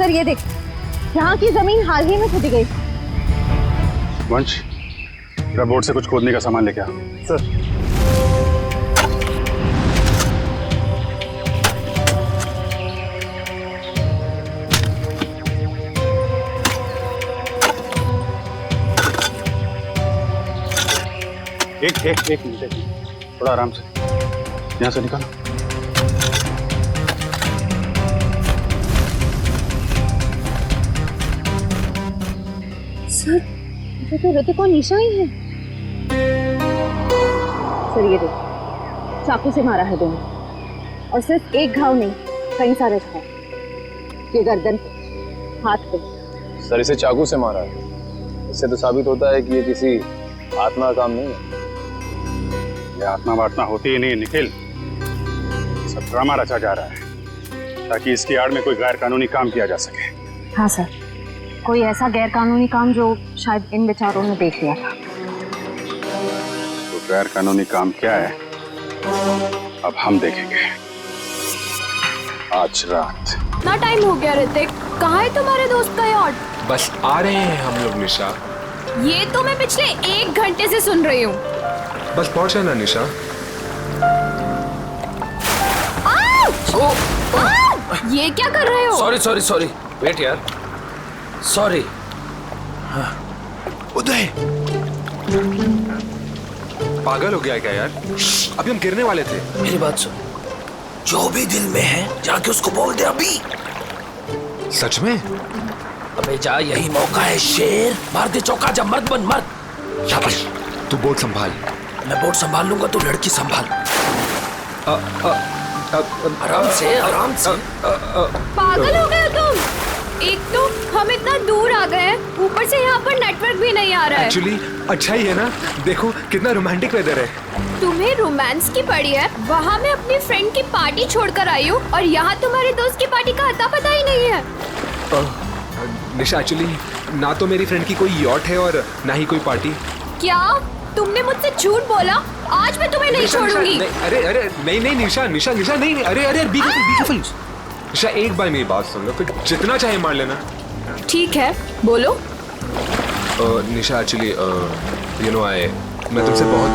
Sir ये देख, यहाँ की जमीन हाल ही में खुद गई। वंश, बोर्ड से कुछ खोदने का सामान लेके आ। सर। एक मिनट, थोड़ा आराम से, यहाँ से निकालो। सर ये तो ऋतिक और निशा ही है। सर ये देख, चाकू से मारा है दोनों, और सिर्फ एक घाव नहीं, कई सारे घाव, ये गर्दन पे, हाथ पे। सर इसे चाकू से मारा है, इससे तो साबित होता है कि ये किसी आत्मा का काम नहीं है। ये आत्मा वात्मा होती ही नहीं निखिल, सब ड्रामा रचा जा रहा है ताकि इसकी आड़ में कोई गैर कानूनी काम किया जा सके। हाँ सर, कोई ऐसा गैर कानूनी काम जो शायद इन बेचारों ने देख लिया था। तो गैर कानूनी काम क्या है अब हम देखेंगे आज रात। इतना टाइम हो गया ऋतिक, कहाँ है तुम्हारे दोस्त का यार्ड? बस आ रहे हैं हम लोग निशा। ये तो मैं पिछले 1 घंटे से सुन रही हूँ। बस पहुंचे ना निशा। ये क्या कर रहे हो? सॉरी सॉरी सॉरी, वेट यार, सॉरी। उदय पागल हो गया क्या यार? अभी हम गिरने वाले थे। मेरी बात सुन, जो भी दिल में है जाके उसको बोल दे अभी। सच में? अबे जा, यही मौका है शेर, मार दे चौका, जब मर्द बन मर्द। शाबाश। तू बोर्ड संभाल। मैं बोर्ड संभाल लूंगा, तू लड़की संभाल। आराम से आराम से। पागल हो गए तुम? एक तो हम इतना दूर आ गए हैं, ऊपर से यहाँ पर नेटवर्क भी नहीं आ रहा है। एक्चुअली अच्छा ही है ना, देखो कितना रोमांटिक वेदर है। तुम्हें रोमांस की पड़ी है? वहाँ मैं अपनी फ्रेंड की पार्टी छोड़कर आई हूँ और यहाँ तुम्हारे दोस्त की पार्टी का अता पता ही नहीं है। निशा एक्चुअली ना तो मेरी फ्रेंड की कोई यॉट है और ना ही कोई पार्टी। क्या तुमने मुझसे झूठ बोला? आज मैं तुम्हें नहीं छोड़ूंगी। अरे अरे नहीं नहीं निशा निशा निशा नहीं, अरे अरे बी केयरफुल। निशा एक बार मेरी बात सुन लो, फिर जितना चाहे मार लेना। ठीक है, बोलो। निशा एक्चुअली यू नो मैं तुमसे बहुत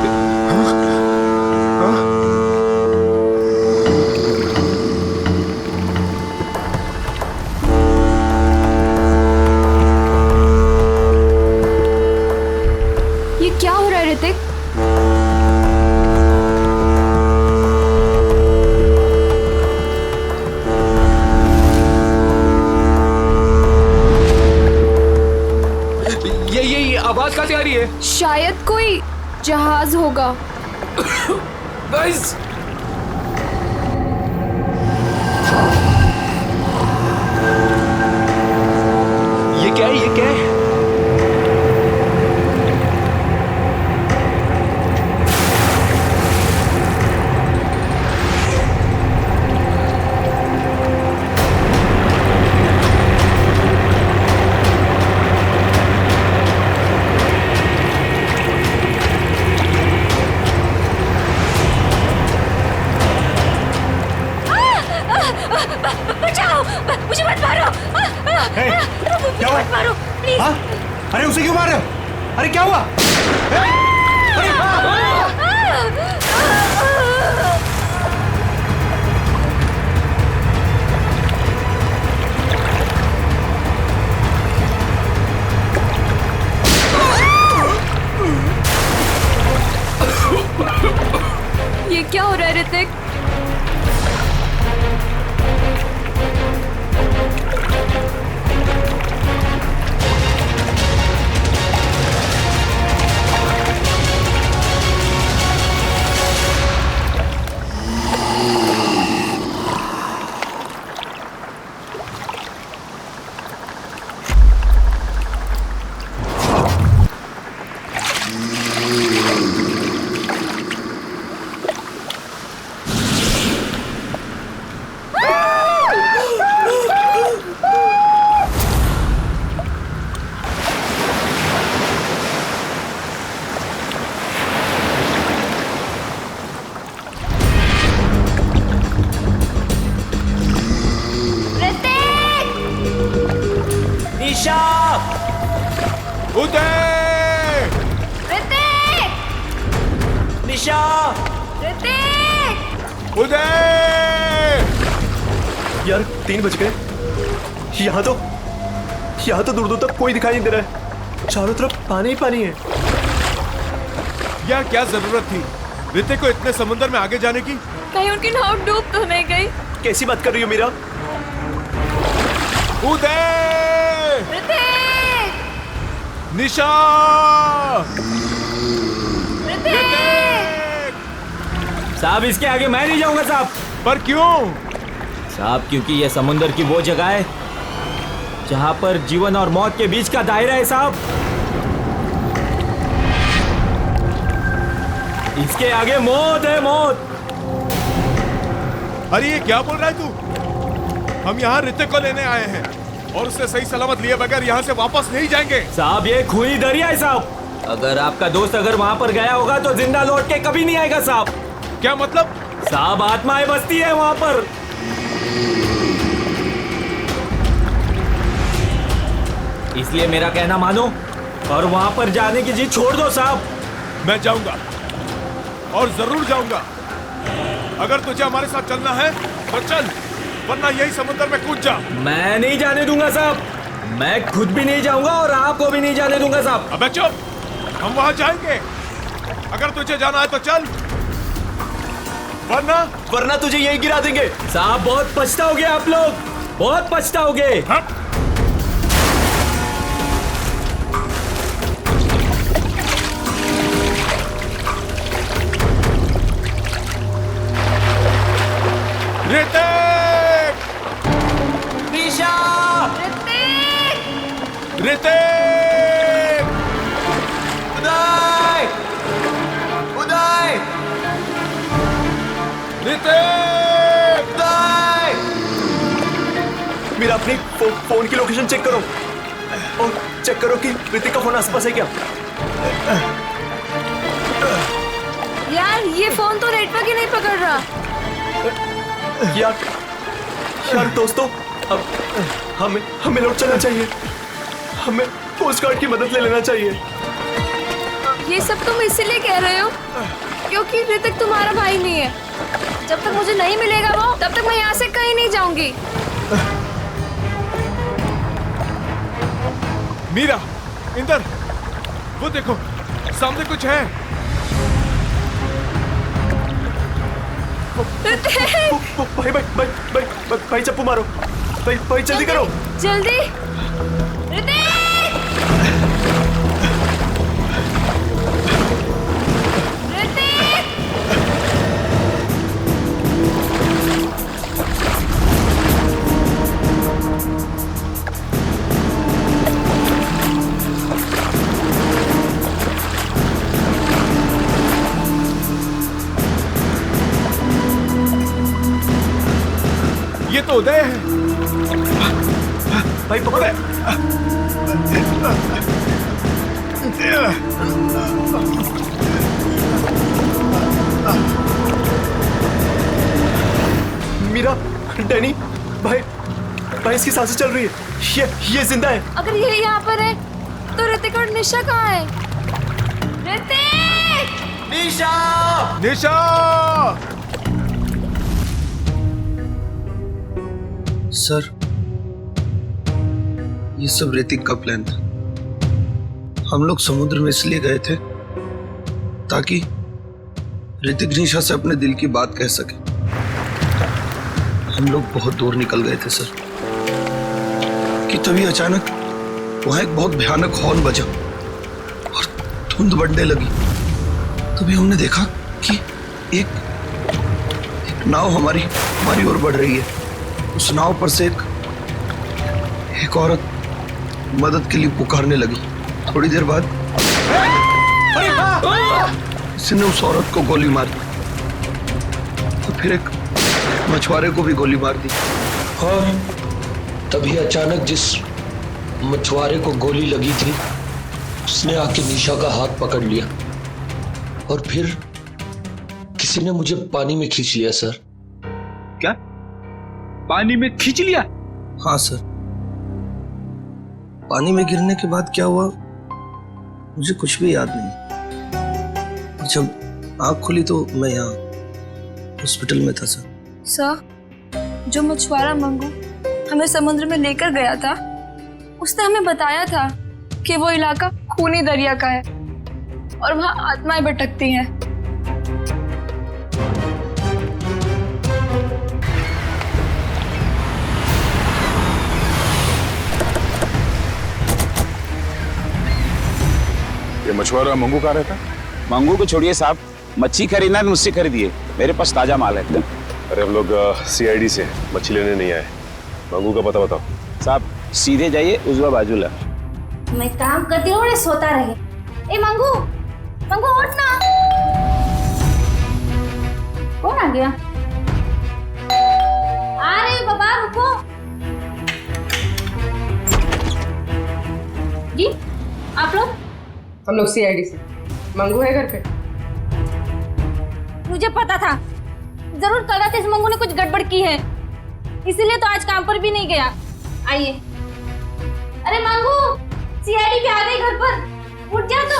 ये क्या हो रहा है ऋतिक? ये आवाज कहाँ से आ रही है? शायद कोई जहाज होगा। गाइस, ये क्या है? ये क्या है? बचाओ, मुझे मत मारो। क्या हुआ? मत मारो प्लीज। हाँ? अरे उसे क्यों मार रहे हो? अरे क्या हुआ? ये क्या हो रहा है ऋतिक? उदय! ऋतिक! निशा! ऋतिक! उदय! यार 3 बज गए। यहाँ तो दूर दूर तक कोई दिखाई नहीं दे रहा है। चारों तरफ पानी ही पानी है। यार क्या जरूरत थी ऋतिक को इतने समुद्र में आगे जाने की? कहीं उनकी नाव डूब तो नहीं गई? कैसी बात कर रही हो मीरा? उदय! ऋतिक! निशा! ऋतिक! साहब इसके आगे मैं नहीं जाऊंगा साहब। पर क्यों? साहब क्योंकि यह समुंदर की वो जगह है जहां पर जीवन और मौत के बीच का दायरा है साहब। इसके आगे मौत है, मौत। अरे ये क्या बोल रहा है तू? हम यहाँ ऋतिक को लेने आए हैं और उससे सही सलामत लिए बगैर यहाँ से वापस नहीं जाएंगे। साहब ये खूनी दरिया है साहब। अगर आपका दोस्त अगर वहां पर गया होगा तो जिंदा लौट के कभी नहीं आएगा साहब। क्या मतलब? साहब आत्माएं बसती है वहां पर। इसलिए मेरा कहना मानो और वहां पर जाने की जिद छोड़ दो साहब। मैं जाऊंगा और जरूर जाऊंगा। अगर तुझे हमारे साथ चलना है तो चल, वरना यही समुद्र में कूद जा। मैं नहीं जाने दूंगा साहब। मैं खुद भी नहीं जाऊंगा और आपको भी नहीं जाने दूंगा साहब। अबे चुप, हम वहां जाएंगे। अगर तुझे जाना है तो चल, वरना तुझे यही गिरा देंगे। साहब बहुत पछताओगे आप लोग, बहुत पछताओगे। हाँ? ऋतिक! निशा! ऋतिक! ऋतिक! उदय! उदय! ऋतिक! उदय! मेरा अपनी फोन की लोकेशन चेक करो और चेक करो कि ऋतिक का फोन आसपास है क्या। यार ये फोन तो नेटवर्क ही नहीं पकड़ रहा। यार दोस्तों, अब हमें लौट चलना चाहिए। हमें कोस्ट गार्ड की मदद ले लेना चाहिए। ये सब तुम इसीलिए कह रहे हो क्योंकि ऋतिक तुम्हारा भाई नहीं है। जब तक मुझे नहीं मिलेगा वो, तब तक मैं यहाँ से कहीं नहीं जाऊंगी। मीरा, इंदर, वो देखो सामने कुछ है। भाई चप्पू मारो। भाई जल्दी करो, जल्दी। ऋतिक! ऋतिक! ये तो उदय है। भाई पकड़े। मीरा, डैनी, भाई इसकी सांसें चल रही है। ये जिंदा है। अगर ये यहाँ पर है तो ऋतिक और निशा कहाँ है? ऋतिक! निशा! निशा! सर, ये सब ऋतिक का प्लान था। हम लोग समुद्र में इसलिए गए थे ताकि ऋतिक निशा से अपने दिल की बात कह सके। हम लोग बहुत दूर निकल गए थे सर कि तभी अचानक वहां एक बहुत भयानक हॉर्न बजा और धुंध बढ़ने लगी। तभी हमने देखा कि एक नाव हमारी ओर बढ़ रही है। उस नाव पर से एक औरत मदद के लिए पुकारने लगी। थोड़ी देर बाद किसी ने उस औरत को गोली मार दी तो फिर एक मछुआरे को भी गोली मार दी। और तभी अचानक जिस मछुआरे को गोली लगी थी उसने आके निशा का हाथ पकड़ लिया और फिर किसी ने मुझे पानी में खींच लिया सर। क्या? पानी में खींच लिया? हाँ सर। पानी में गिरने के बाद क्या हुआ मुझे कुछ भी याद नहीं। और जब आँख खुली तो मैं यहाँ हॉस्पिटल में था सर। सर, जो मछुआरा मंगू हमें समुद्र में लेकर गया था, उसने हमें बताया था कि वो इलाका खूनी दरिया का है और वहाँ आत्माएं भटकती हैं। ये मछुआरा मंगू कहाँ रहता? मंगू को छोड़िए साहब, मच्छी खरीदना है तो मुझसे खरीदिए, मेरे पास ताजा माल है एकदम। अरे हम लोग CID से मच्छी लेने नहीं आए। मंगू का पता बताओ। साहब सीधे जाइए, उजवा बाजूला। मैं काम करती हूँ, सोता रहे। ए मंगू, मंगू उठ ना। कौन आ गया? आ रहे बाबा, रुको। जी आप लोग? हम लोग CID से। मंगू है घर पे? मुझे पता था, जरूर कल रात इस मंगू ने कुछ गड़बड़ की है, इसीलिए तो आज काम पर भी नहीं गया। आइए। अरे मंगू, CID पे आ गई घर पर, उठ जा तो।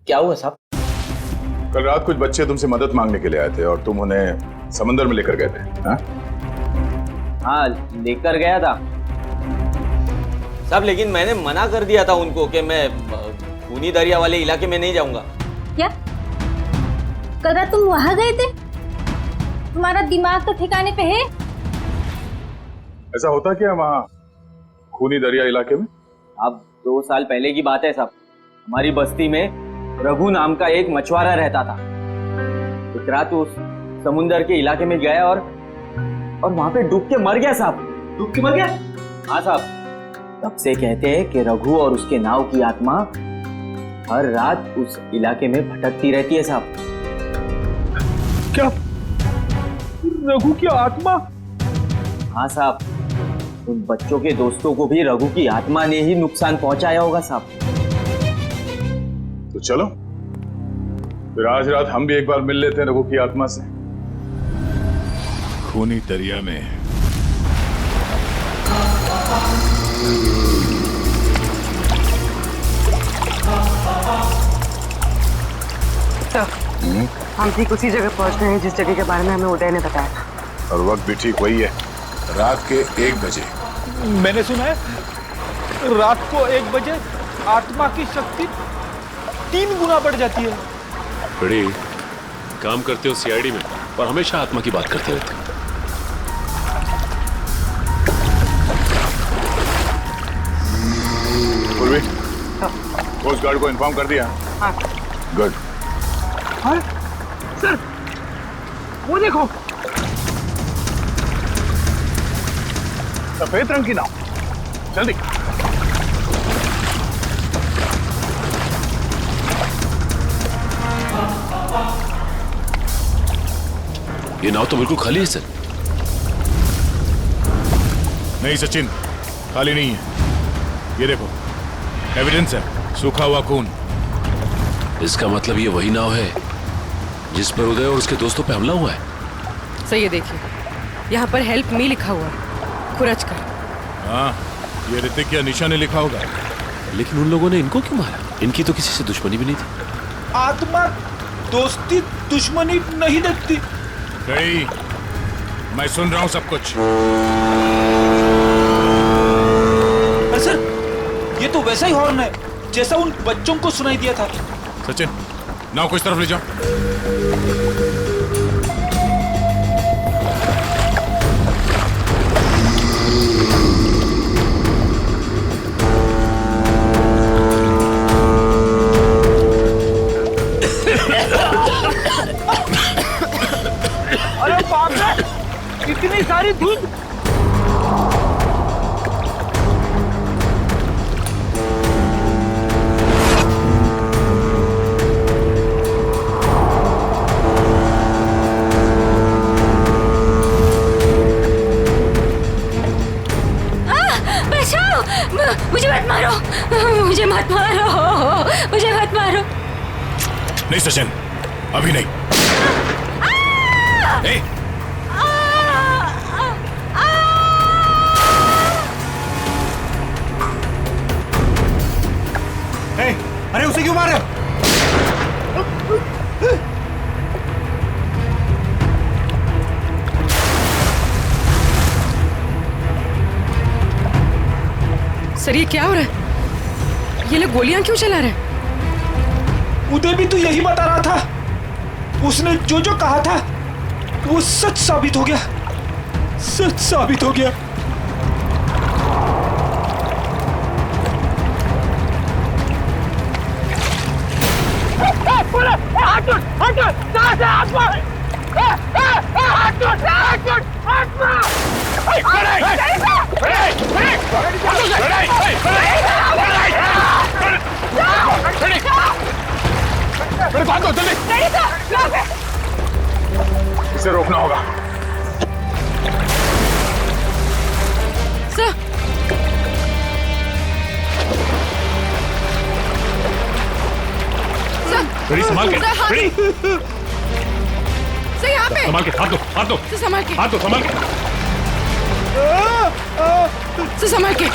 क्या हुआ साहब? कल रात कुछ बच्चे तुमसे मदद मांगने के लिए आए थे और तुम उन्हें समंदर में लेकर गए थे। हाँ, लेकर गया था साहब, लेकिन मैंने मना कर दिया था उनको कि मैं खूनी दरिया वाले इलाके में नहीं जाऊंगा। क्या कल रात तुम वहां गए थे? तुम्हारा दिमाग तो ठिकाने पे है? ऐसा होता क्या वहाँ खूनी दरिया इलाके में? अब 2 साल पहले की बात है साहब, हमारी बस्ती में रघु नाम का एक मछुआरा रहता था। एक रात उस समुंदर के इलाके में गया और वहां पे डूब के मर गया साहब। डूब के मर गया? हाँ साहब। तब से कहते हैं कि रघु और उसके नाव की आत्मा हर रात उस इलाके में भटकती रहती है साहब। क्या? रघु की आत्मा? हाँ साहब, उन बच्चों के दोस्तों को भी रघु की आत्मा ने ही नुकसान पहुंचाया होगा साहब। तो चलो फिर आज रात हम भी एक बार मिल लेते हैं रघु की आत्मा से। खूनी दरिया में। हम ठीक उसी जगह पहुंच गए हैं जिस जगह के बारे में हमें उदय ने बताया था। और वक्त भी ठीक वही है, रात के 1 बजे। मैंने सुना है रात को 1 बजे आत्मा की शक्ति 3 गुना बढ़ जाती है। बड़ी काम करते हो CID में और हमेशा आत्मा की बात करते रहते हो। पूर्वी, कोस्ट गार्ड को इन्फॉर्म कर दिया? हाँ। गुड। हाँ? सर, वो देखो, सफेद रंग की नाव। जल्दी। ये नाव तो बिल्कुल खाली है सर। नहीं सचिन, खाली नहीं है। ये देखो, एविडेंस है, सूखा हुआ खून। इसका मतलब ये वही नाव है जिस पर उदय और उसके दोस्तों पे हमला हुआ है। सही है, देखिए यहाँ पर हेल्प मी लिखा हुआ है, खुरच कर। हाँ, ये ऋतिक या निशा ने लिखा होगा। लेकिन उन लोगों ने इनको क्यों मारा? इनकी तो किसी से दुश्मनी भी नहीं थी। आत्मा दोस्ती दुश्मनी नहीं देखती। गई, मैं सुन रहा हूं सब कुछ। सर, ये तो वैसा ही हॉर्न है जैसा उन बच्चों को सुनाई दिया था। सचिन, नाव को इस तरफ ले जाओ। अरे बाप रे, कितनी सारी धुंध। मुझे मत मारो, मुझे मत मारो, मुझे मत मारो। नहीं सचिन, अभी नहीं। सर ये क्या हो रहा है? ये लोग गोलियां क्यों चला रहे हैं? उदय भी तो यही बता रहा था। उसने जो जो कहा था वो सच साबित हो गया, सच साबित हो गया। इसे रोकना होगा। सर बड़ी संभाल के, बड़ी सर यहाँ पे संभाल के, हाथ दो, हाथ दो, सर संभाल के, हाथ दो, संभाल के। सर संभाल के।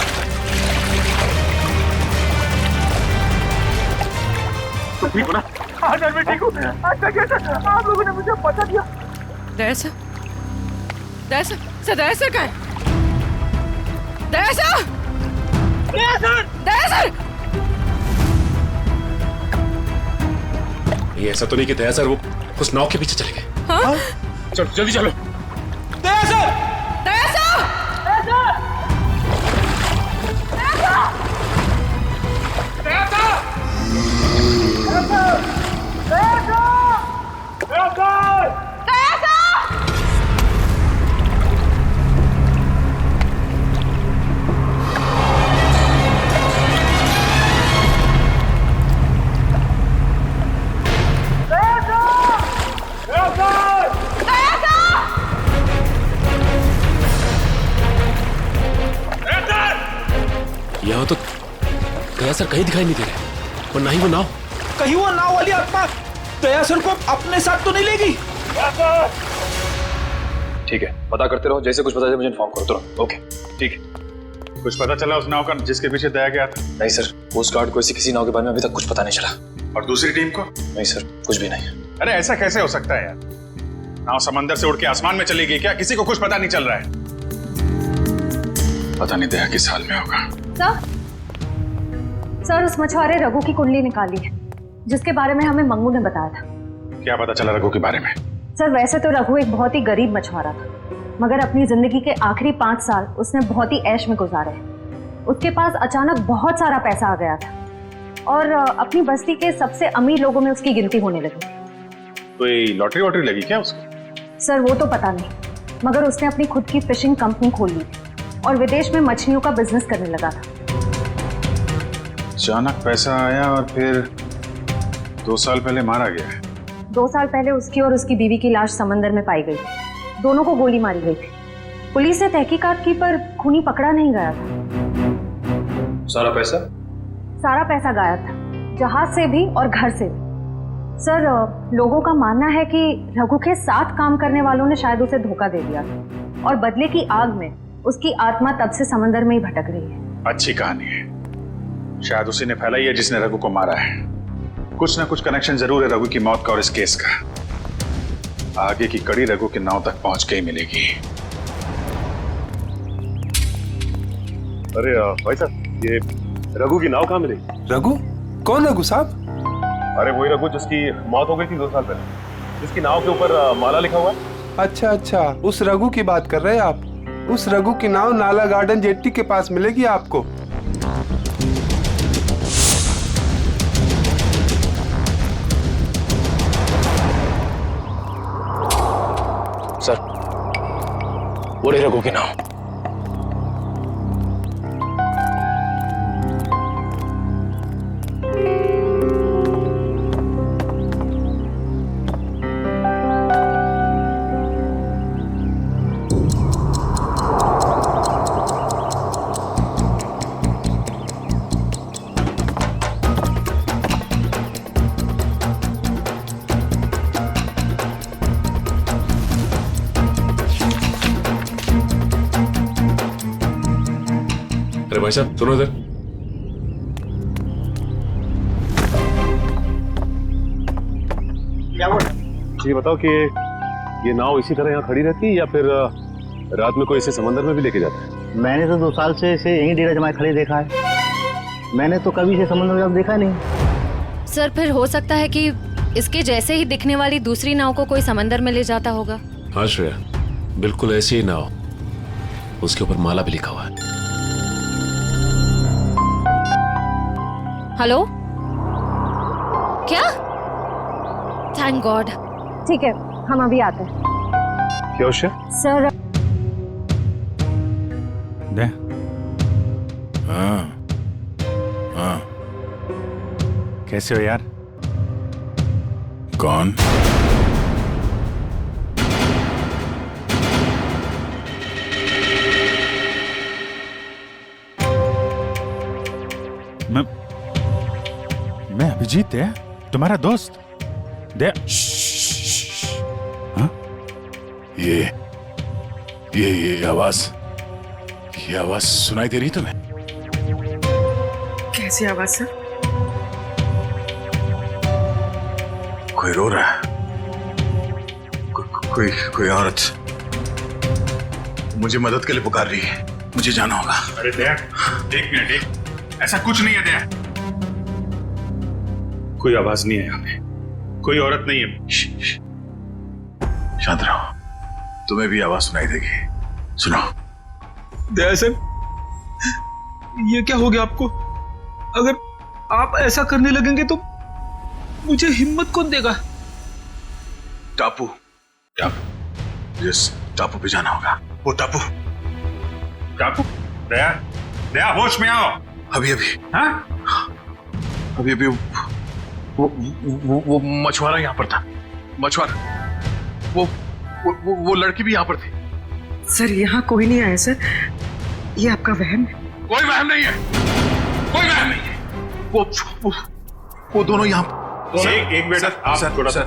ठीक हो ना? हाँ सर मैं ठीक हूँ। अच्छा कैसा आप लोगों ने मुझे पता दिया। दया सर, दया सर, सर दया सर कहाँ है? दया सर, दया सर, दया सर। ये ऐसा तो नहीं कि दया सर वो उस नाव के पीछे चले गए? हाँ? चलो जल्दी चलो। दया सर, दया सर, दया सर, दया सर, दया सर, दया सर, दया सर, दया सर। यहाँ तो दया सर कहीं दिखाई नहीं दे रहे और ना ही वो नाव। कहीं वो नाव वाली आत्मा दया सर को अपने साथ तो नहीं लेगी? ठीक है, पता करते रहो, जैसे कुछ पता चले मुझे इन्फॉर्म करो तुरंत। ओके ठीक है। कुछ पता चला उस नाव का जिसके पीछे दया गया था? नहीं सर, कोस्ट गार्ड को ऐसी किसी नाव के बारे में अभी तक कुछ पता नहीं चला। और दूसरी टीम को? नहीं सर, कुछ भी नहीं। अरे ऐसा कैसे हो सकता है यार? नाव समंदर से उड़ के आसमान में चली गई क्या? किसी को कुछ पता नहीं चल रहा है। पता नहीं दया किस हाल में होगा। सर उस मछुआरे रघु की कुंडली निकाली है जिसके बारे में हमें मंगू ने बताया था। क्या पता चला रघु के बारे में? सर वैसे तो रघु एक बहुत ही गरीब मछुआरा था, मगर अपनी जिंदगी के आखिरी 5 साल उसने बहुत ही ऐश में गुजारे। उसके पास अचानक बहुत सारा पैसा आ गया था और अपनी बस्ती के सबसे अमीर लोगों में उसकी गिनती होने लगी। कोई लॉटरी वॉटरी लगी क्या उसको? सर वो तो पता नहीं, मगर उसने अपनी खुद की फिशिंग कंपनी खोल ली और विदेश में मछलियों का बिजनेस करने लगा था। अचानक पैसा आया और फिर 2 साल पहले मारा गया। 2 साल पहले उसकी और उसकी बीवी की लाश समंदर में पाई गई। दोनों को गोली मारी गई थी। पुलिस ने तहकीकात की पर खूनी पकड़ा नहीं गया था। सारा पैसा? सारा पैसा गायब था, जहाज से भी और घर से भी। सर लोगों का मानना है कि रघु के साथ काम करने वालों ने शायद उसे धोखा दे दिया था और बदले की आग में उसकी आत्मा तब से समंदर में ही भटक रही है। अच्छी कहानी है। शायद उसी ने फैलाई है जिसने रघु को मारा है। कुछ ना कुछ कनेक्शन जरूर है रघु की मौत का और इस केस का। आगे की कड़ी रघु के नाव तक पहुंच के ही मिलेगी। अरे भाई साहब, ये रघु की नाव कहाँ मिलेगी? रघु? कौन रघु साहब? अरे वही रघु जिसकी मौत हो गई थी 2 साल पहले, जिसकी नाव के ऊपर माला लिखा हुआ है। अच्छा अच्छा, उस रघु की बात कर रहे हैं आप। उस रघु की नाव नाला गार्डन जेट्टी के पास मिलेगी आपको। सर वो रही रघु की नाव। अरे भाई साहब सुनो इधर। ये बताओ कि ये नाव इसी तरह यहाँ खड़ी रहती है या फिर रात में कोई इसे समंदर में भी लेके जाता है? मैंने तो 2 साल से इसे यहीं डेरा जमाए खड़े देखा है। मैंने तो कभी इसे समुद्र में देखा नहीं। सर फिर हो सकता है कि इसके जैसे ही दिखने वाली दूसरी नाव को कोई समंदर में ले जाता होगा। हाँ श्रेया, बिल्कुल ऐसी ही नाव, उसके ऊपर माला भी लिखा हुआ है। हेलो, क्या? Thank God. ठीक है, हम अभी आते हैं। क्या उसे? सर दे। हाँ हाँ, कैसे हो यार? कौन? मैं अभिजीत है, तुम्हारा दोस्त। दे। हाँ? ये आवाज सुनाई दे रही तुम्हें? कैसी आवाज सर? कोई रो रहा है। कोई औरत मुझे मदद के लिए पुकार रही है। मुझे जाना होगा। अरे दया, एक मिनट, ऐसा कुछ नहीं है दया। कोई आवाज नहीं है यहाँ पे, कोई औरत नहीं है। शांत रहो, तुम्हें भी आवाज सुनाई देगी। सुनो। दया सर, ये क्या हो गया आपको? अगर आप ऐसा करने लगेंगे तो मुझे हिम्मत कौन देगा? टापू टापू पे जाना होगा। वो टापू दया होश में आओ। अभी हाँ? अभी वो मछुआरा यहाँ पर था। मछुआरा, वो लड़की भी यहाँ पर थी। सर यहाँ कोई नहीं आया सर, ये आपका वहम है। कोई वहम नहीं है, कोई वहम नहीं है। वो दोनों यहाँ। एक मिनट आप थोड़ा सा।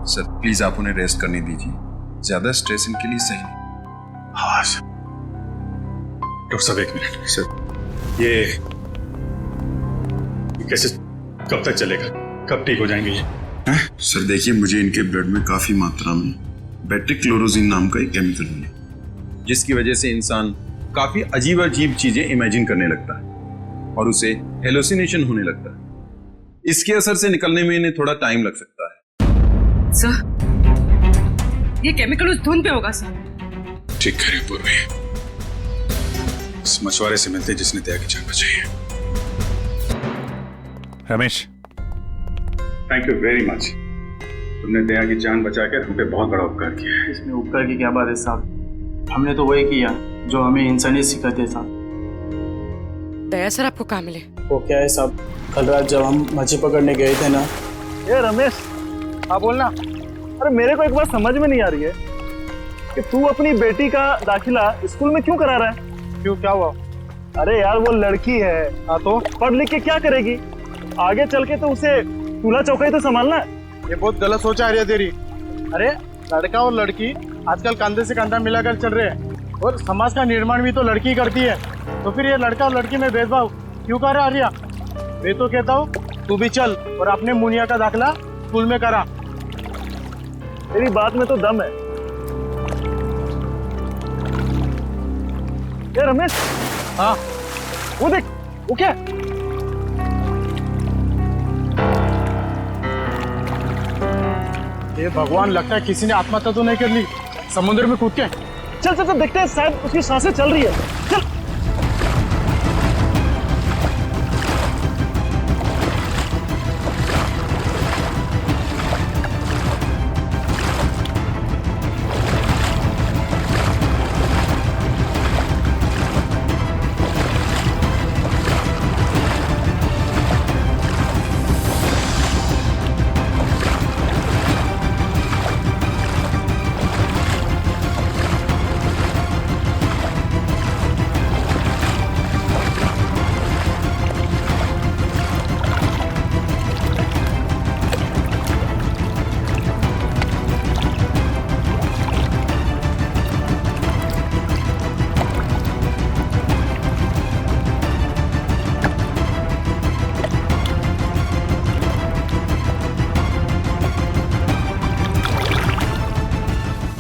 सर प्लीज आप उन्हें रेस्ट करने दीजिए, ज्यादा स्ट्रेस इनके लिए सही नहीं। हाँ सर। डॉक्टर साहब एक मिनट सर, ये कैसे, कब तक चलेगा? कब ठीक हो जाएंगे ये? सर देखिए, मुझे इनके ब्लड में काफी मात्रा में बेट्रिक्लोरोजिन नाम का एक केमिकल मिला, जिसकी वजह से इंसान काफी अजीब अजीब चीजें इमेजिन करने लगता है और उसे हेलुसिनेशन होने लगता है। इसके असर से निकलने में इन्हें थोड़ा टाइम लग सकता है। सर ये केमिकल उस धुंध पे होगा सर। ठीक करिए पूर्वी, इस मछुआरे से मिलते जिसने दया की जान बचाई है। Ramesh, thank you very much. तुमने दया की जान बचाकर हम पे बहुत बड़ा उपकार किया है। इसमें उपकार की क्या बात है साहब, हमने तो वही किया जो हमें इंसानियत सिखाते साहब। दया सर आपको कहाँ मिले? वो क्या है साहब, कल रात जब हम मछली पकड़ने गए थे ना। ये रमेश, हाँ बोलना। अरे मेरे को एक बात समझ में नहीं आ रही है कि तू अपनी बेटी का दाखिला स्कूल में क्यों करा रहा है? क्यों, क्या हुआ? अरे यार वो लड़की है, हाँ तो पढ़ लिख के क्या करेगी? आगे चल के तो उसे चूल्हा चौका तो संभालना है। ये बहुत गलत सोच आ रही है तेरी। अरे लड़का और लड़की आजकल कंधे से कंधा मिलाकर चल रहे हैं और समाज का निर्माण भी तो लड़की करती है, तो फिर ये लड़का और लड़की में भेदभाव क्यों कर रहा है आर्या? मैं तो कहता हूँ तू भी चल और अपने मुनिया का दाखिला स्कूल में करा। तेरी बात में तो दम है। ये रमेश, हाँ वो देख, वो क्या? ये भगवान, लगता है किसी ने आत्महत्या तो नहीं कर ली समुद्र में कूद के। चल चल चल देखते हैं, शायद उसकी सांसें चल रही है। चल।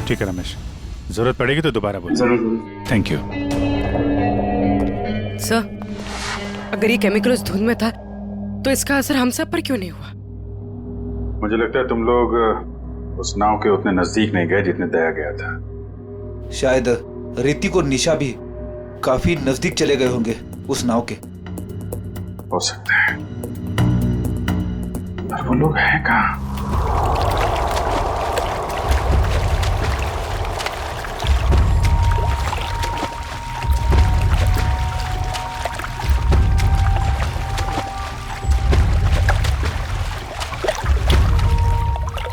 ठीक है रमेश, जरूरत पड़ेगी तो दोबारा बोल। जरूर। Thank you. सर, अगर ये केमिकल उस धुंध में था तो इसका असर हम सब पर क्यों नहीं हुआ? मुझे लगता है तुम लोग उस नाव के उतने नजदीक नहीं गए जितने दया गया था। शायद ऋतिक और निशा भी काफी नजदीक चले गए होंगे उस नाव के। हो सकता है, पर वो लोग हैं कहाँ?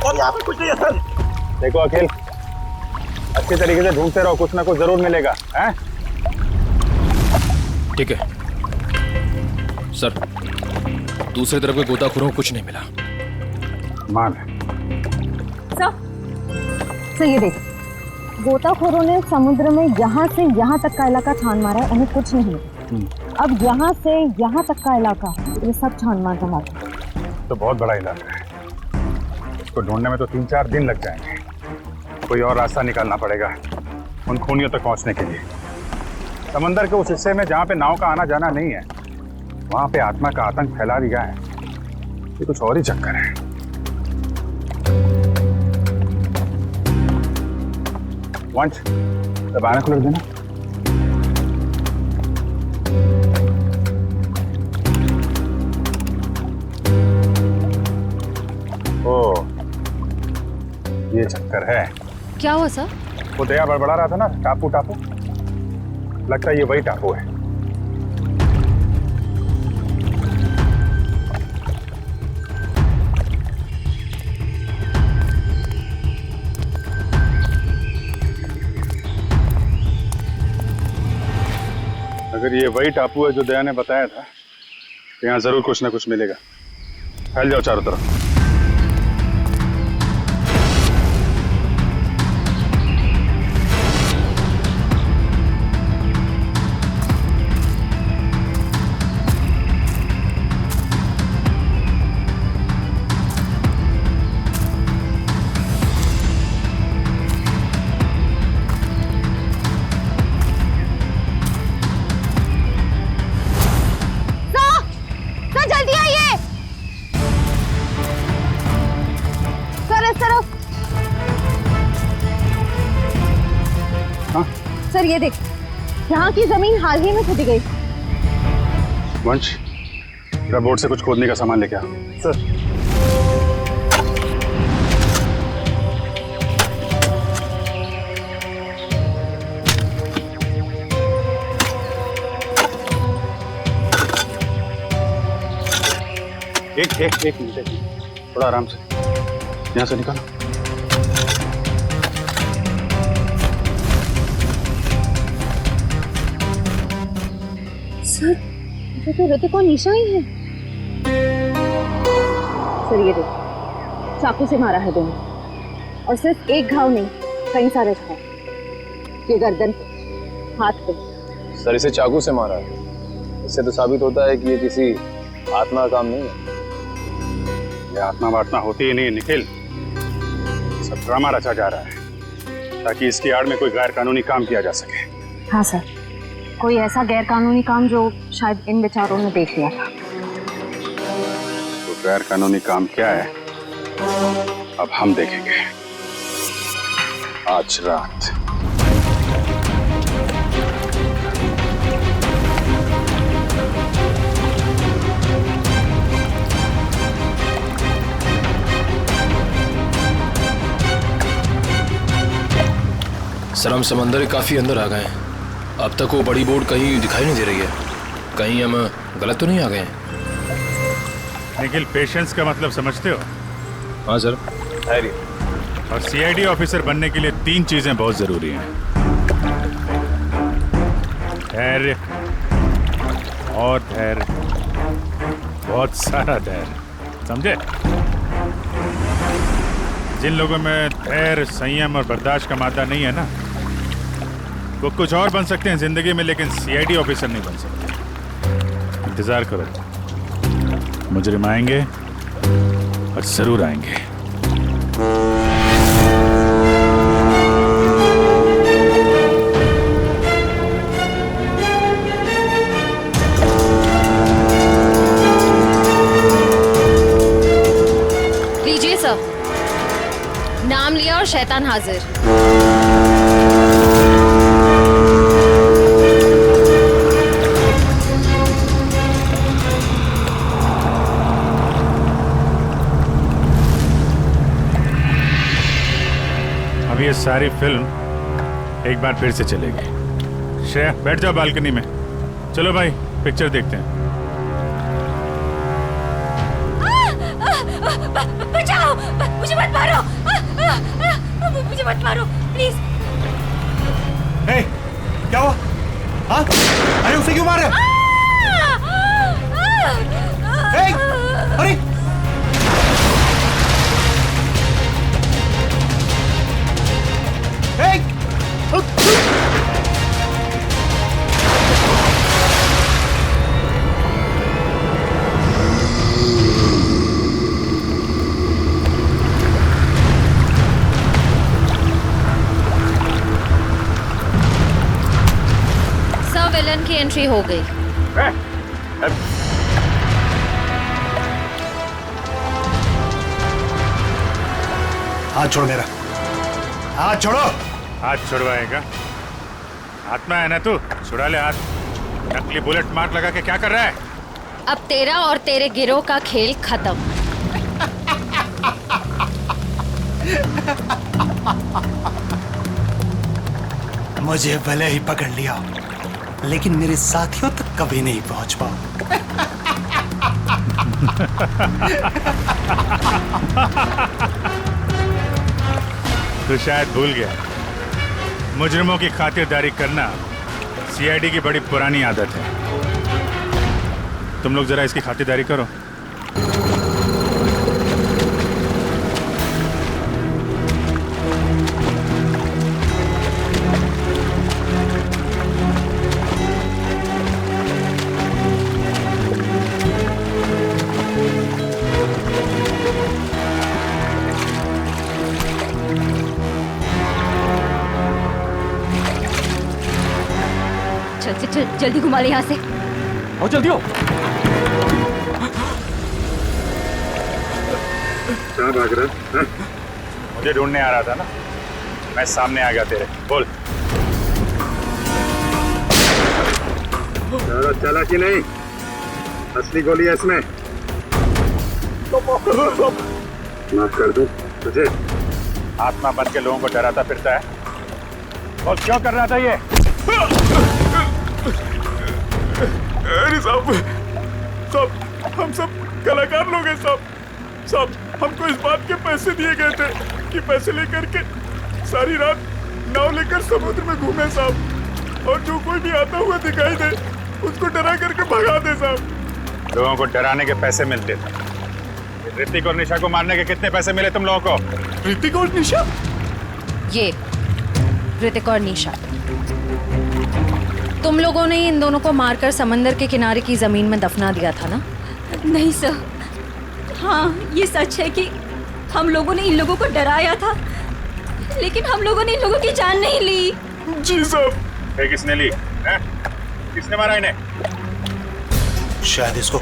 और यहाँ पे कुछ नहीं है सर। देखो अखिल, अच्छे तरीके से ढूंढते रहो, कुछ ना कुछ जरूर मिलेगा। हैं? ठीक है सर, दूसरी तरफ के गोताखोरों को कुछ नहीं मिला। मान सर ये देख, गोताखोरों ने समुद्र में यहाँ से यहाँ तक का इलाका छान मारा है, उन्हें कुछ नहीं मिला। अब यहाँ से यहाँ तक का इलाका ये सब छान मार जमा। तो बहुत बड़ा इलाका है, इसको ढूंढने में तो 3-4 दिन लग जाएंगे। कोई और रास्ता निकालना पड़ेगा उन खूनियों तक पहुंचने के लिए। समंदर के उस हिस्से में जहाँ पे नाव का आना जाना नहीं है, वहां पे आत्मा का आतंक फैला दिया है। ये कुछ और ही चक्कर है। वंश, दबाना खुल देना। ओ, ये चक्कर है। क्या हुआ सर? वो दया बड़बड़ा रहा था ना, टापू टापू, लगता है ये वही टापू है। अगर ये वही टापू है जो दया ने बताया था, तो यहाँ जरूर कुछ ना कुछ मिलेगा। फैल जाओ चारों तरफ। सर ये देख, यहाँ की जमीन हाल ही में खुदी गई। वंश, जरा बोट से कुछ खोदने का सामान लेके आ। सर। एक मिनट, थोड़ा आराम से, यहाँ से निकालो। सर, ये तो ऋतिक और निशा ही है। सर ये देखो, चाकू से मारा है दोनों, और सिर्फ एक घाव नहीं, कई सारे घाव। ये गर्दन, हाथ पे। सर, इसे चाकू से मारा है, इससे तो साबित होता है कि ये किसी आत्मा का काम नहीं है। ये आत्मा वात्मा होती ही नहीं निखिल, सब ड्रामा रचा जा रहा है ताकि इसकी आड़ में कोई गैर कानूनी काम किया जा सके। हाँ सर, कोई ऐसा गैर कानूनी काम जो शायद इन बेचारों ने देख लिया था। तो गैर कानूनी काम क्या है, अब हम देखेंगे आज रात। सर, हम समंदर के काफी अंदर आ गए हैं। अब तक वो बड़ी बोट कहीं दिखाई नहीं दे रही है। कहीं हम गलत तो नहीं आ गए हैं? निखिल, पेशेंस का मतलब समझते हो? हाँ सर। धैर्य। और सीआईडी ऑफिसर बनने के लिए 3 चीजें बहुत जरूरी हैं। धैर्य और धैर्य, बहुत सारा धैर्य, समझे? जिन लोगों में धैर्य, संयम और बर्दाश्त का मादा नहीं है ना, वो कुछ और बन सकते हैं जिंदगी में, लेकिन सीआईडी ऑफिसर नहीं बन सकते। इंतजार करो, मुजरिम आएंगे और जरूर आएंगे। शैतान हाजिर। अब ये सारी फिल्म एक बार फिर से चलेगी। श्रेया बैठ जाओ बालकनी में। चलो भाई पिक्चर देखते हैं। बचाओ, मुझे मत मारो, मुझे मत मारो प्लीज। हे, क्या हुआ? हाँ? अरे उसे क्यों मार रहे हो? हे, अरे विलन की एंट्री हो गई। हाथ छोड़ मेरा, हाथ छोड़ो। हाथ छुड़वाएगा? आत्मा है ना तू, छुड़ा ले हाथ। नकली बुलेट मार्क लगा के क्या कर रहा है? अब तेरा और तेरे गिरोह का खेल खत्म। मुझे भले ही पकड़ लिया, लेकिन मेरे साथियों तक कभी नहीं पहुंच पाओ। तू शायद भूल गया, मुजरिमों की खातिरदारी करना सीआईडी की बड़ी पुरानी आदत है। तुम लोग जरा इसकी खातिरदारी करो। जल्दी घुमा ले यहाँ से। आओ जल्दी हो। कहाँ भाग रहा है? मुझे ढूंढने आ रहा था ना, मैं सामने आ गया तेरे। बोल। चला कि नहीं? असली गोली है इसमें। माफ कर दूं तुझे? आत्मा बन के लोगों को डराता फिरता है और क्यों कर रहा था ये? अरे साहब, हम सब कलाकार लोग हैं साहब। हमको इस बात के पैसे दिए गए थे कि पैसे लेकर के सारी रात नाव लेकर समुद्र में घूमे साहब, और जो कोई भी आता हुआ दिखाई दे उसको डरा करके भगा दे साहब। लोगों को डराने के पैसे मिलते थे। ऋतिक और निशा को मारने के कितने पैसे मिले तुम लोगों को? ऋतिक और निशा? ये ऋतिक और निशा, तुम लोगों ने इन दोनों को मारकर समंदर के किनारे की जमीन में दफना दिया था ना? नहीं सर, हाँ ये सच है कि हम लोगों ने इन लोगों को डराया था, लेकिन हम लोगों ने इन लोगों की जान नहीं ली। जी साहब। किसने ली है? किसने मारा इन्हें? शायद इसको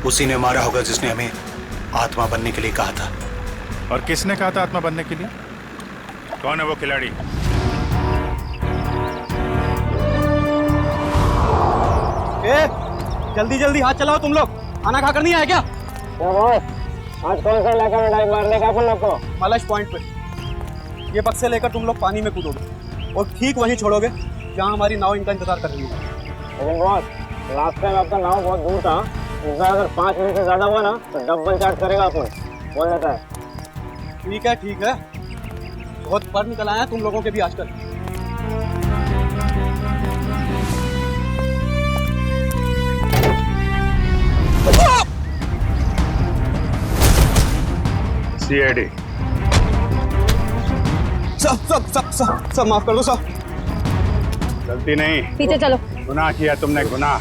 उसी ने मारा होगा जिसने हमें आत्मा बनने के लिए कहा था। और किसने कहा था आत्मा बनने के लिए? कौन है वो खिलाड़ी? जल्दी जल्दी हाथ चलाओ तुम लोग, खाना खाकर नहीं आए क्या? आज कौन सा इलाका में डाइव मारने का अपन लोग को? मलश पॉइंट पे। ये बक्से लेकर तुम लोग पानी में कूदोगे और ठीक वहीं छोड़ोगे जहाँ हमारी नाव इनका इंतजार कर रही है। लेकिन बॉस, लास्ट टाइम आपका नाव बहुत दूर था, इस बार अगर 5 मिनट से ज्यादा हुआ ना तो डबल चार्ज करेगा अपन, बोल देता है। ठीक है, बहुत पर निकल आए हैं तुम लोगों के भी आजकल। सीआईडी। सब माफ कर दो साहब। गलती नहीं, पीछे चलो। गुनाह किया तुमने, गुनाह,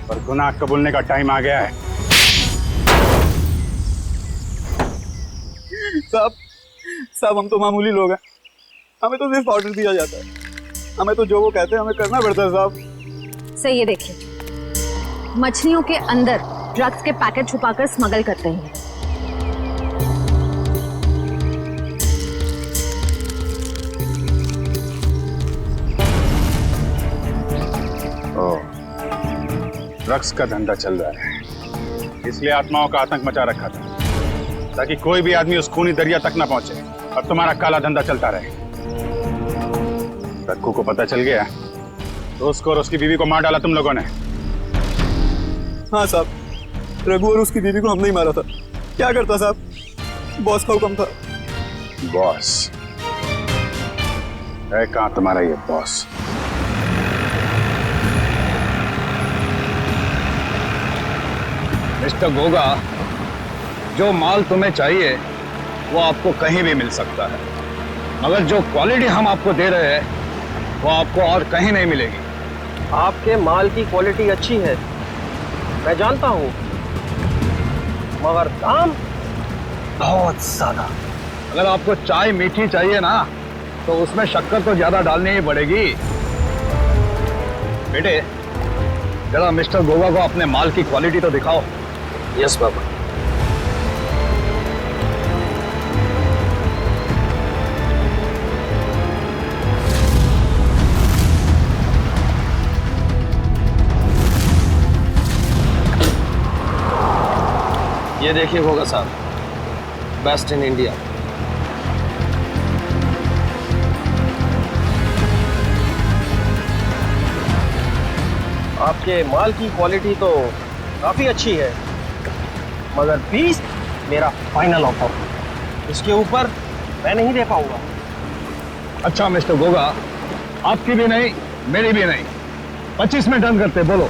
और गुनाह कबूलने का टाइम आ गया है। साहब हम तो मामूली लोग हैं, हमें तो सिर्फ ऑर्डर दिया जाता है, हमें तो जो वो कहते हैं हमें करना पड़ता है साहब। सही है, देखिए मछलियों के अंदर ड्रग्स के पैकेट छुपाकर स्मगल करते हैं। ड्रग्स का धंधा चल रहा है, इसलिए आत्माओं का आतंक मचा रखा था, ताकि कोई भी आदमी उस खूनी दरिया तक ना पहुंचे और तुम्हारा काला धंधा चलता रहे। रघु को पता चल गया तो उसको और उसकी बीवी को मार डाला तुम लोगों ने। हाँ साहब, रघु और उसकी बीवी को हमने ही मारा था। क्या करता साहब, बॉस का हुक्म था। बॉस है कहाँ तुम्हारा ये बॉस? मिस्टर गोगा, जो माल तुम्हें चाहिए वो आपको कहीं भी मिल सकता है, मगर जो क्वालिटी हम आपको दे रहे हैं वो आपको और कहीं नहीं मिलेगी। आपके माल की क्वालिटी अच्छी है, मैं जानता हूँ, मगर दाम बहुत ज्यादा। अगर आपको चाय मीठी चाहिए ना तो उसमें शक्कर तो ज्यादा डालनी ही पड़ेगी। बेटे, जरा मिस्टर गोगा को अपने माल की क्वालिटी तो दिखाओ। यस बाबा। ये देखिए गोगा साहब, बेस्ट इन इंडिया। आपके माल की क्वालिटी तो काफी अच्छी है, मगर 20 मेरा फाइनल ऑफर, इसके ऊपर मैं नहीं दे पाऊंगा। अच्छा मिस्टर गोगा, आपकी भी नहीं मेरी भी नहीं, 25 में डन करते, बोलो।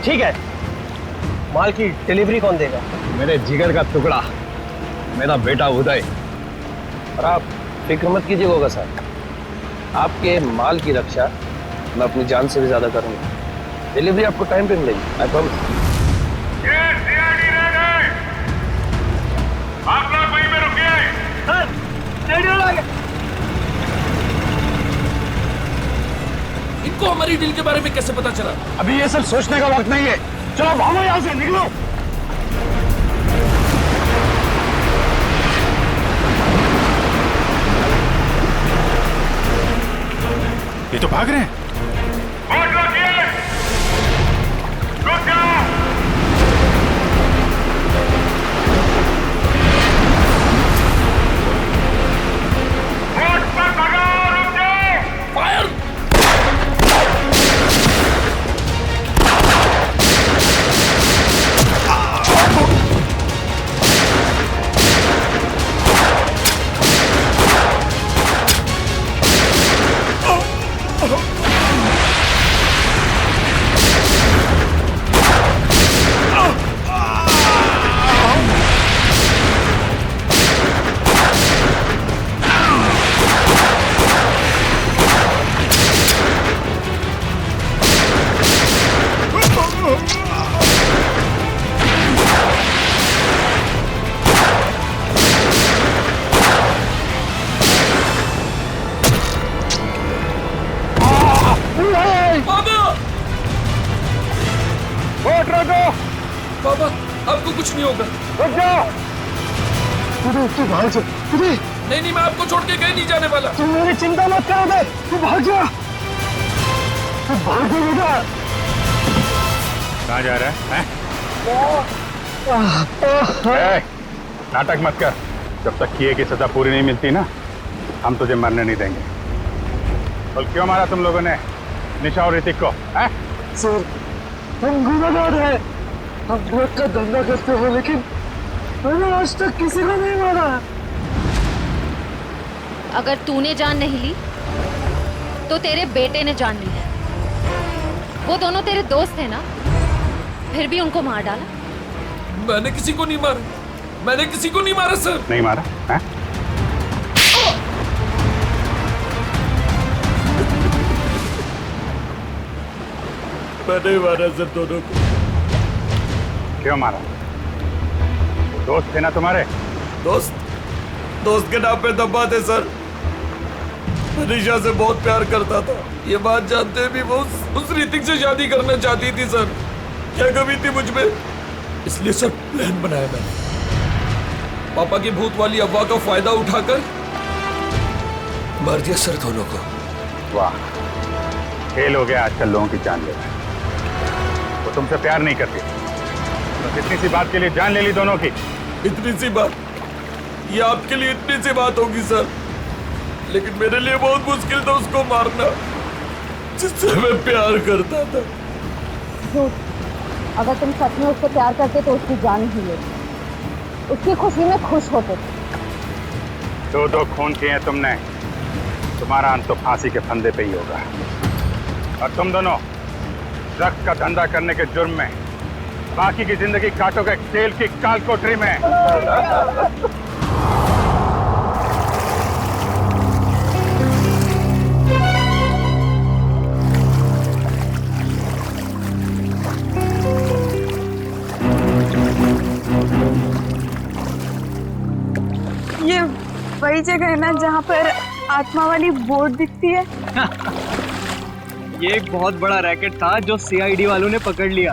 ठीक है, माल की डिलीवरी कौन देगा? मेरे जिगर का टुकड़ा, मेरा बेटा उदय। और आप फिक्र मत कीजिए गोगा साहब, आपके माल की रक्षा मैं अपनी जान से भी ज्यादा करूंगा। डिलीवरी आपको टाइम पे मिलेगी, आई प्रॉमिस। आप लोग वहीं पे रुकिए। इनको हमारी डील के बारे में कैसे पता चला? अभी ये सब सोचने का वक्त नहीं है, चलो भागो यहाँ से, निकलो। ये तो भाग रहे हैं। बाबा, आपको कुछ नहीं होगा। रुक जाओ। तू भाग जा। नहीं, मैं आपको छोड़ के कहीं नहीं जाने वाला। तुम मेरी चिंता मत करो बे, तू भाग जा। तू भाग जा बेटा। कहाँ जा रहा है? नाटक मत कर, जब तक किए की सजा पूरी नहीं मिलती ना, हम तुझे मरने नहीं देंगे। बोल क्यों मारा तुम लोगों ने निशा और ऋतिक को? सर, हम गुनहगार हैं, हम ड्रग का धंधा करते हो, लेकिन मैंने आज तक किसी को नहीं मारा। अगर तूने जान नहीं ली तो तेरे बेटे ने जान ली है। वो दोनों तेरे दोस्त थे ना, फिर भी उनको मार डाला। मैंने किसी को नहीं मारा, मैंने किसी को नहीं मारा सर। नहीं मारा है? मैंने मारा सर दोनों को। क्यों मारा? दोस्त थे ना तुम्हारे? दोस्त के नाम पे दबा थे सर। निशा से बहुत प्यार करता था, ये बात जानते भी वो उस ऋतिक से शादी करना चाहती थी सर। क्या कमी थी मुझ में, इसलिए सर प्लान बनाया मैंने। पापा की भूत वाली अफवाह का फायदा उठाकर मार दिया सर दोनों को। वाह, खेल हो गया आजकल लोगों की जान लेना। वो तुमसे प्यार नहीं करती, तो इतनी सी बात के लिए जान ले ली दोनों की। इतनी सी बात, ये आपके लिए इतनी सी बात होगी सर, लेकिन मेरे लिए बहुत मुश्किल था उसको मारना जिससे मैं प्यार करता था। झूठ। अगर तुम सच में उससे प्यार करते तो उसकी जान ही लेते, उसकी खुशी में खुश होते थे। दो खून किए हैं तुमने, तुम्हारा अंत तो फांसी के फंदे पे ही होगा। और तुम दोनों ड्रग्स का धंधा करने के जुर्म में बाकी की जिंदगी काटोगे जेल की काल कोठरी में। ये वही जगह है ना जहाँ पर आत्मा वाली बोर्ड दिखती है? ये एक बहुत बड़ा रैकेट था जो सीआईडी वालों ने पकड़ लिया।